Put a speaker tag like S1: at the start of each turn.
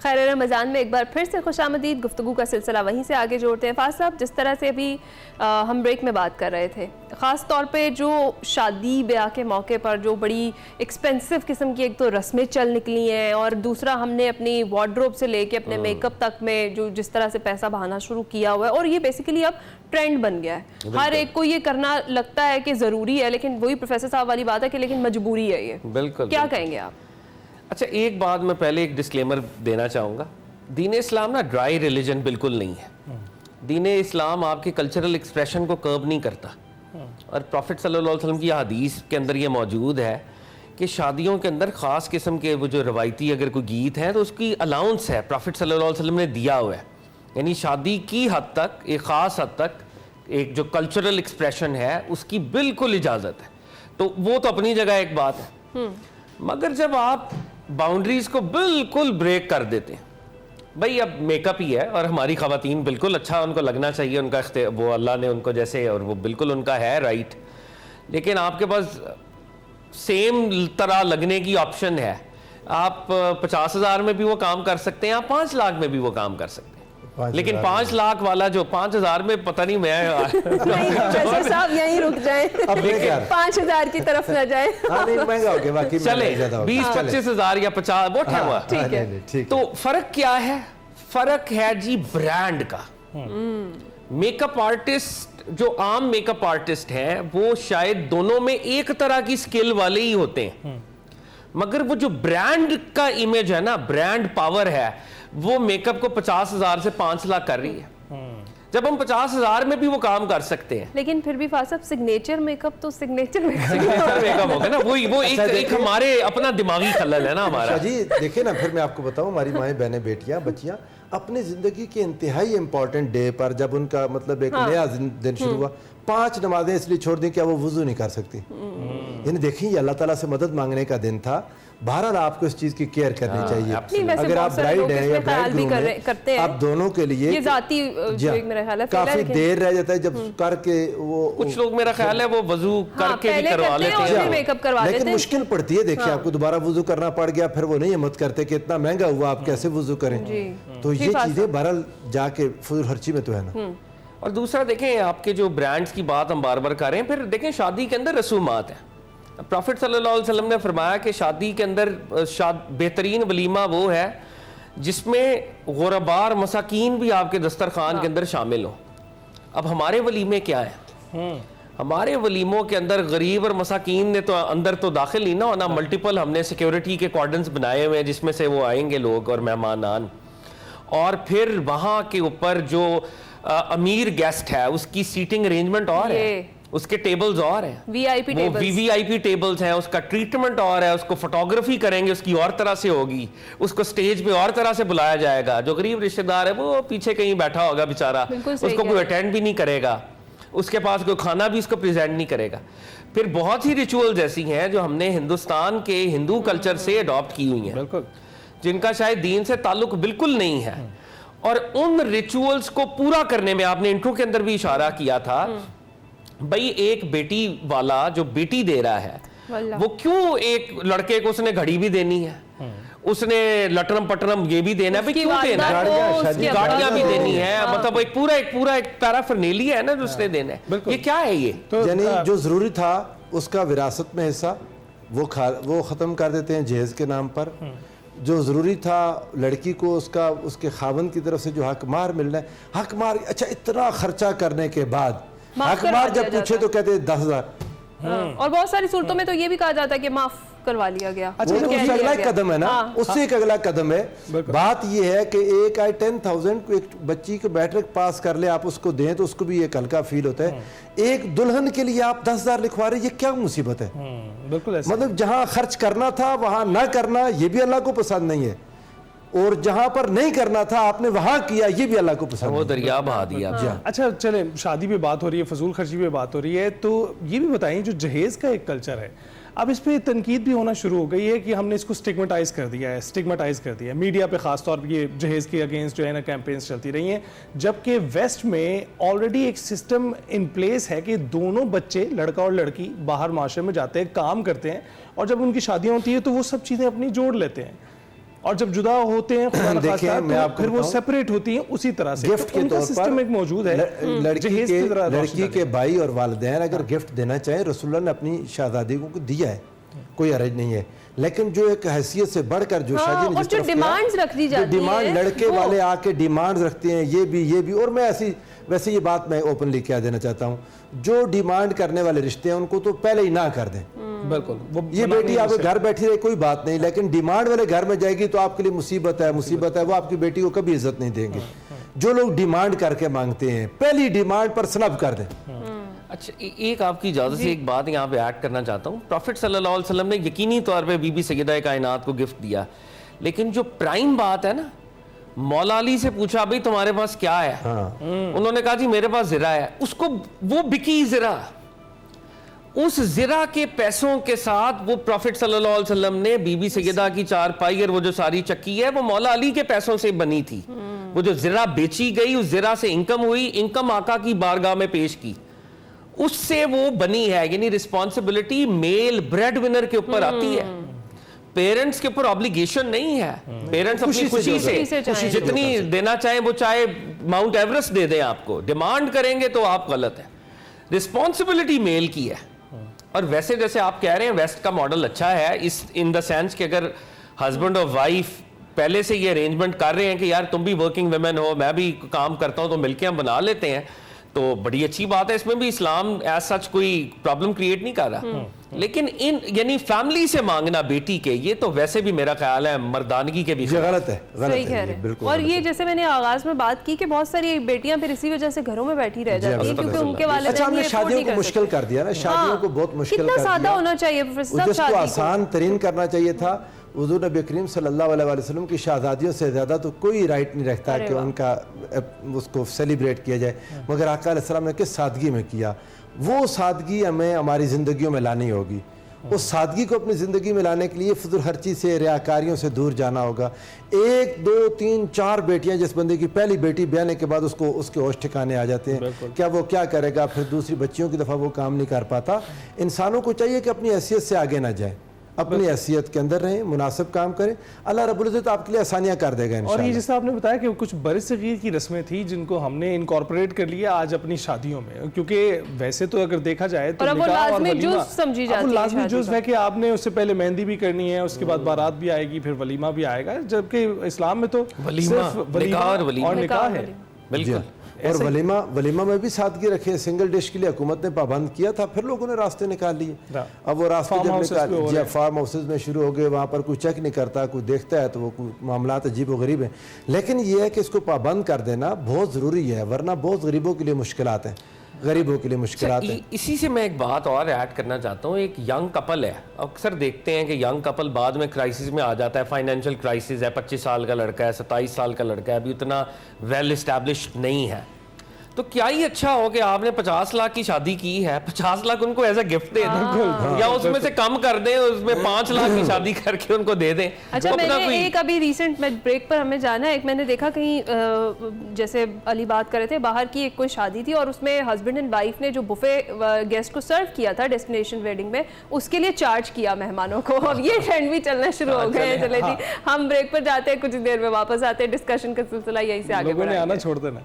S1: خیر رمضان میں ایک بار پھر سے خوش آمدید. گفتگو کا سلسلہ وہیں سے آگے جوڑتے ہیں. فاضل صاحب, جس طرح سے ابھی ہم بریک میں بات کر رہے تھے, خاص طور پہ جو شادی بیاہ کے موقع پر جو بڑی ایکسپینسو قسم کی ایک تو رسمیں چل نکلی ہیں, اور دوسرا ہم نے اپنی وارڈروب سے لے کے اپنے میک اپ تک میں جو جس طرح سے پیسہ بہانا شروع کیا ہوا ہے, اور یہ بیسیکلی اب ٹرینڈ بن گیا ہے. ہر ایک کو یہ کرنا لگتا ہے کہ ضروری ہے, لیکن وہی پروفیسر صاحب والی بات ہے کہ لیکن مجبوری ہے یہ.
S2: بالکل.
S1: کیا کہیں گے آپ؟
S2: اچھا, ایک بات میں پہلے ایک ڈسکلیمر دینا چاہوں گا. دین اسلام نا ڈرائی ریلیجن بالکل نہیں ہے. دین اسلام آپ کے کلچرل ایکسپریشن کو کرب نہیں کرتا, اور پروفٹ صلی اللہ علیہ وسلم کی حدیث کے اندر یہ موجود ہے کہ شادیوں کے اندر خاص قسم کے وہ جو روایتی اگر کوئی گیت ہیں تو اس کی الاؤنس ہے, پروفٹ صلی اللہ علیہ وسلم نے دیا ہوا ہے. یعنی شادی کی حد تک, ایک خاص حد تک ایک جو کلچرل ایکسپریشن ہے اس کی بالکل اجازت ہے. تو وہ تو اپنی جگہ ایک بات ہے, مگر جب آپ باؤنڈریز کو بالکل بریک کر دیتے ہیں, بھائی اب میک اپ ہی ہے اور ہماری خواتین بالکل اچھا ان کو لگنا چاہیے, ان کا وہ اللہ نے ان کو جیسے, اور وہ بالکل ان کا ہے رائٹ, لیکن آپ کے پاس سیم طرح لگنے کی آپشن ہے. آپ 50,000 میں بھی وہ کام کر سکتے ہیں, آپ 5 لاکھ میں بھی وہ کام کر سکتے ہیں, لیکن 5 لاکھ والا جو 5,000 میں پتہ نہیں میں
S1: صاحب یہیں رک جائیں, 5,000 کی طرف نہ جائیں,
S2: چلے 20-25,000 یا 50 وہ ہوا. تو فرق کیا ہے؟ فرق ہے جی برانڈ کا. میک اپ آرٹسٹ جو عام میک اپ آرٹسٹ ہیں وہ شاید دونوں میں ایک طرح کی سکل والے ہی ہوتے ہیں, مگر وہ جو برانڈ کا امیج ہے نا, برانڈ پاور ہے, وہ میک اپ کو 50,000 سے 5 لاکھ کر رہی ہے. جب ہم 50,000 میں بھی وہ کام کر سکتے ہیں, لیکن
S1: پھر بھی فاضل صاحب سگنیچر میک اپ تو سگنیچر
S2: میک اپ ہوگا نا, وہ ایک ہمارے اپنا دماغی خلل ہے نا ہمارا.
S3: جی دیکھیں نا, پھر میں آپ کو بتاؤں, ہماری مائیں بہنیں بیٹیاں بچیاں اپنی زندگی کے انتہائی امپورٹنٹ ڈے پر جب ان کا مطلب ایک نیا دن شروع ہوا, 5 نمازیں اس لیے چھوڑ دیں کہ وہ وضو نہیں کر سکتی. یعنی دیکھیں یہ اللہ تعالیٰ سے مدد مانگنے کا دن تھا. بہرحال آپ کو اس چیز کی کیئر کرنی چاہیے. اگر آپ برائڈ ہیں یا برائڈ گروم ہیں, آپ دونوں کے لیے کافی دیر رہ جاتا ہے جب کر کے, وہ
S2: کچھ لوگ میرا خیال ہے وہ وضو کر کے بھی کروا لیتے ہیں,
S3: لیکن مشکل پڑتی ہے. دیکھیں آپ کو دوبارہ وضو کرنا پڑ گیا, پھر وہ نہیں ہمت کرتے کہ اتنا مہنگا ہوا آپ کیسے وضو کریں. تو یہ چیزیں بہرحال جا کے فضول خرچی میں تو ہے نا.
S2: اور دوسرا دیکھیں, آپ کے جو برانڈز کی بات ہم بار بار کر رہے ہیں, پھر دیکھیں شادی کے اندر رسومات ہیں. پروفٹ صلی اللہ علیہ وسلم نے فرمایا کہ شادی کے اندر بہترین ولیمہ وہ ہے جس میں غرباء اور مساکین بھی آپ کے دسترخوان کے اندر شامل ہوں. اب ہمارے ولیمے کیا ہیں؟ ہمارے ولیموں کے اندر غریب اور مساکین نے تو اندر تو داخل نہیں نہ ہونا. ملٹیپل ہم نے سیکیورٹی کے کارڈنز بنائے ہوئے ہیں جس میں سے وہ آئیں گے لوگ اور مہمانان, اور پھر وہاں کے اوپر جو امیر گیسٹ ہے اس کی سیٹنگ ارینجمنٹ اور ہے, اس کے ٹیبلز اور ہیں, وی آئی پی ٹیبلز ہیں, اس کا ٹریٹمنٹ اور ہے, اس کو فوٹوگرافی کریں گے اس کی اور طرح سے ہوگی, اس کو سٹیج پہ اور طرح سے بلایا جائے گا. جو غریب رشتہ دار ہے وہ پیچھے کہیں بیٹھا ہوگا بیچارہ, اس کو کوئی اٹینڈ بھی نہیں کرے گا, اس کے پاس کوئی کھانا بھی اس کو پریزنٹ نہیں کرے گا. پھر بہت ہی ریچولز ایسی ہیں جو ہم نے ہندوستان کے ہندو کلچر سے اڈاپٹ کی ہوئی ہیں, جن کا شاید دین سے تعلق بالکل نہیں ہے. اور ان ریچولز کو پورا کرنے میں آپ نے انٹرو کے اندر بھی اشارہ کیا تھا, بھئی ایک بیٹی والا جو بیٹی دے رہا ہے وہ کیوں ایک لڑکے کو اس نے گھڑی بھی دینی ہے, اس نے لٹرم پٹرم یہ بھی دینا ہے, بھئی کیوں دینا ہے, گاڑیاں بھی دینی ہے, مطلب ایک پورا ایک پیرافرنیلیا ہے نا جو اس نے دینا ہے. یہ کیا ہے؟ یہ
S3: یعنی جو ضروری تھا اس کا وراثت میں حصہ وہ ختم کر دیتے ہیں جہیز کے نام پر. جو ضروری تھا لڑکی کو اس کے خاوند کی طرف سے جو حق مہر ملنا ہے, حق مہر, اچھا اتنا خرچہ کرنے کے بعد حق مہر جب پوچھے تو کہتے ہیں 10,000.
S1: اور بہت ساری صورتوں میں تو یہ بھی کہا جاتا ہے کہ معاف کروا لیا گیا.
S3: اس سے اگلا قدم ہے نا, اس سے ایک اگلا قدم ہے. بات یہ ہے کہ ایک آئی 10,000 کو ایک بچی کو میٹرک پاس کر لے, آپ اس کو دیں تو اس کو بھی ایک ہلکا فیل ہوتا ہے. ایک دلہن کے لیے آپ 10,000 لکھوا رہے, یہ کیا مصیبت ہے؟ مطلب جہاں خرچ کرنا تھا وہاں نہ کرنا, یہ بھی اللہ کو پسند نہیں ہے, اور جہاں پر نہیں کرنا تھا آپ نے وہاں کیا, یہ بھی اللہ کو پسند,
S2: وہ دریا بہا دیا.
S4: اچھا چلیں, شادی پہ بات ہو رہی ہے, فضول خرچی پہ بات ہو رہی ہے, تو یہ بھی بتائیں جو جہیز کا ایک کلچر ہے اب اس پہ تنقید بھی ہونا شروع ہو گئی ہے کہ ہم نے اس کو سٹگمیٹائز کر دیا ہے, میڈیا پہ خاص طور پہ یہ جہیز کے اگینسٹ جو ہے نا کیمپینز چلتی رہی ہیں, جبکہ ویسٹ میں آلریڈی ایک سسٹم ان پلیس ہے کہ دونوں بچے لڑکا اور لڑکی باہر معاشرے میں جاتے ہیں, کام کرتے ہیں, اور جب ان کی شادیاں ہوتی ہیں تو وہ سب چیزیں اپنی جوڑ لیتے ہیں. اور جب جدا ہوتے ہیں خدا
S3: دیکھیں
S4: نخواستہ
S3: میں آپ
S4: تو
S3: کو
S4: پھر وہ
S3: بتاؤں،
S4: سیپریٹ ہوتی ہیں اسی طرح سے
S3: گفٹ کے
S4: ان کا
S3: طور
S4: سسٹم ایک
S3: پر
S4: موجود ہے
S3: لڑکی کے بھائی اور والدین اگر گفٹ دینا چاہیں، رسول اللہ نے اپنی شہزادی کو دیا ہے، کوئی حرج نہیں ہے، لیکن جو ایک حیثیت سے بڑھ کر جو شادی نے جس طرف
S1: ڈیمانڈز رکھ دی جاتی ہیں،
S3: ڈیمانڈ لڑکے والے آ کے ڈیمانڈ رکھتے ہیں، یہ بھی اور میں ویسے یہ بات میں اوپنلی کہہ دینا چاہتا ہوں، جو ڈیمانڈ کرنے والے رشتے ہیں ان کو تو پہلے ہی نہ کر دیں۔
S4: بالکل،
S3: یہ بیٹی آپ کے گھر بیٹھی رہے کوئی بات نہیں، لیکن ڈیمانڈ والے گھر میں جائے گی تو آپ کے لیے مصیبت ہے، وہ آپ کی بیٹی کو کبھی عزت نہیں دیں گے۔ جو لوگ ڈیمانڈ کر کے مانگتے ہیں پہلی ڈیمانڈ پر سنب کر دیں۔
S2: اچھا ایک آپ کی اجازت سے ایک بات یہاں پہ ایڈ کرنا چاہتا ہوں، پروفٹ صلی اللہ علیہ وسلم نے یقینی طور پہ بی بی سیدہ کائنات کو گفٹ دیا، لیکن جو پرائم بات ہے نا، مولا علی سے پوچھا بھئی تمہارے پاس کیا ہے، انہوں نے کہا جی میرے پاس زرہ ہے، اس کو وہ بکی زرہ، اس زرہ کے پیسوں کے ساتھ وہ پروفٹ صلی اللہ علیہ وسلم نے بی بی سیدہ کی چارپائی اور وہ جو ساری چکی ہے وہ مولا علی کے پیسوں سے بنی تھی، وہ جو زرہ بیچی گئی اس زرہ سے انکم ہوئی، انکم آقا کی بارگاہ میں پیش کی، اس سے وہ بنی ہے، یعنی رسپانسبلٹی میل بریڈ ونر کے اوپر آتی ہے، پیرنٹس کے اوپر obligation نہیں ہے، پیرنٹس اپنی خوشی سے جتنی دینا چاہیں وہ چاہے ماؤنٹ ایورسٹ دے دیں آپ کو، ڈیمانڈ کریں گے تو آپ غلط ہے، رسپانسبلٹی میل کی ہے۔ اور ویسے جیسے آپ کہہ رہے ہیں ویسٹ کا ماڈل اچھا ہے اس ان دا سینس کہ اگر ہسبینڈ اور وائف پہلے سے یہ ارینجمنٹ کر رہے ہیں کہ یار تم بھی ورکنگ ویمن ہو میں بھی کام کرتا ہوں تو مل کے ہم بنا لیتے ہیں، تو بڑی اچھی بات ہے، اس میں بھی اسلام ایز سچ کوئی پرابلم کریٹ نہیں کر رہا، لیکن یعنی فیملی سے مانگنا بیٹی کے یہ تو ویسے بھی میرا خیال ہے مردانگی کے بھی
S3: غلط ہے،
S1: صحیح کہہ رہے ہیں۔ اور یہ جیسے میں نے آغاز میں بات کی کہ بہت ساری بیٹیاں پھر اسی وجہ سے گھروں میں بیٹھی رہ جاتی ہیں کیونکہ ان کے والدین
S3: اچھا ہم نے شادیوں کو مشکل کر دیا نا، شادیوں کو بہت مشکل کر دیا،
S1: کتنا سادہ ہونا چاہیے
S3: جس کو آسان ترین کرنا چاہیے تھا۔ حضور نبی کریم صلی اللہ علیہ وسلم کی شہزادیوں سے زیادہ تو کوئی رائٹ نہیں رکھتا کہ ان کا اس کو سیلیبریٹ کیا جائے، مگر آقا علیہ السلام نے کس سادگی میں کیا، وہ سادگی ہمیں ہماری زندگیوں میں لانی ہوگی، اس سادگی کو اپنی زندگی میں لانے کے لیے فضول خرچی سے ریاکاریوں سے دور جانا ہوگا۔ 1 2 3 4 بیٹیاں جس بندے کی پہلی بیٹی بیانے کے بعد اس کے ہوش ٹھکانے آ جاتے ہیں، کیا وہ کیا کرے گا، پھر دوسری بچیوں کی دفعہ وہ کام نہیں کر پاتا۔ انسانوں کو چاہیے کہ اپنی حیثیت سے آگے نہ جائیں، اپنی حیثیت کے اندر رہیں، مناسب کام کریں، اللہ رب العزت آپ کے لیے آسانیاں کر دے گا انشاءاللہ۔
S4: اور یہ جیسا آپ نے بتایا کہ کچھ برصغیر کی رسمیں تھیں جن کو ہم نے انکارپوریٹ کر لیا آج اپنی شادیوں میں، کیونکہ ویسے تو اگر دیکھا جائے تو نکاح اور ولیمہ وہ لازمی جزو ہے کہ آپ نے اس سے پہلے مہندی بھی کرنی ہے، اس کے بعد بارات بھی آئے گی، پھر ولیمہ بھی آئے گا، جبکہ اسلام میں تو صرف ولیمہ اور نکاح ہے۔
S2: بالکل،
S3: اور ولیمہ میں بھی سادگی رکھے، سنگل ڈش کے لیے حکومت نے پابند کیا تھا، پھر لوگوں نے راستے نکال لیے، اب وہ راستے جب نکال فارم ہاؤسز میں شروع ہو گئے، وہاں پر کوئی چیک نہیں کرتا، کوئی دیکھتا ہے تو وہ معاملات عجیب و غریب ہیں، لیکن یہ ہے کہ اس کو پابند کر دینا بہت ضروری ہے، ورنہ بہت غریبوں کے لیے مشکلات ہیں، غریبوں کے لیے مشکلات ہیں۔
S2: اسی سے میں ایک بات اور ایڈ کرنا چاہتا ہوں، ایک ینگ کپل ہے، اکثر دیکھتے ہیں کہ ینگ کپل بعد میں کرائسس میں آ جاتا ہے، فائنینشیل کرائسس ہے، 25 سال کا لڑکا ہے، 27 سال کا لڑکا ہے، ابھی اتنا ویل اسٹیبلشڈ نہیں ہے، تو کیا ہی اچھا ہو کہ آپ نے 50 لاکھ کی شادی کی ہے، 50 لاکھ ان کو ایز اے گفٹ دے دیں، یا اس میں سے کم کر دیں، اس میں 5 لاکھ کی شادی کر کے ان کو دے دیں۔
S1: اچھا میں نے ایک ابھی ریسنٹ میں بریک پر ہمیں جانا ہے، ایک میں نے دیکھا کہیں جیسے علی بات کر رہے تھے، باہر کی ایک کوئی شادی تھی اور اس میں ہسبینڈ اینڈ وائف نے جو بفے گیسٹ کو سرو کیا تھا ڈیسٹینیشن ویڈنگ میں، اس کے لیے چارج کیا مہمانوں کو، اور یہ ٹرینڈ بھی چلنا شروع ہو گئے ہیں۔ چلے جی ہم بریک پر جاتے ہیں، کچھ دیر میں واپس آتے ہیں، ڈسکشن کا سلسلہ یہی سے آگے
S4: لوگوں نے آنا چھوڑ دینا۔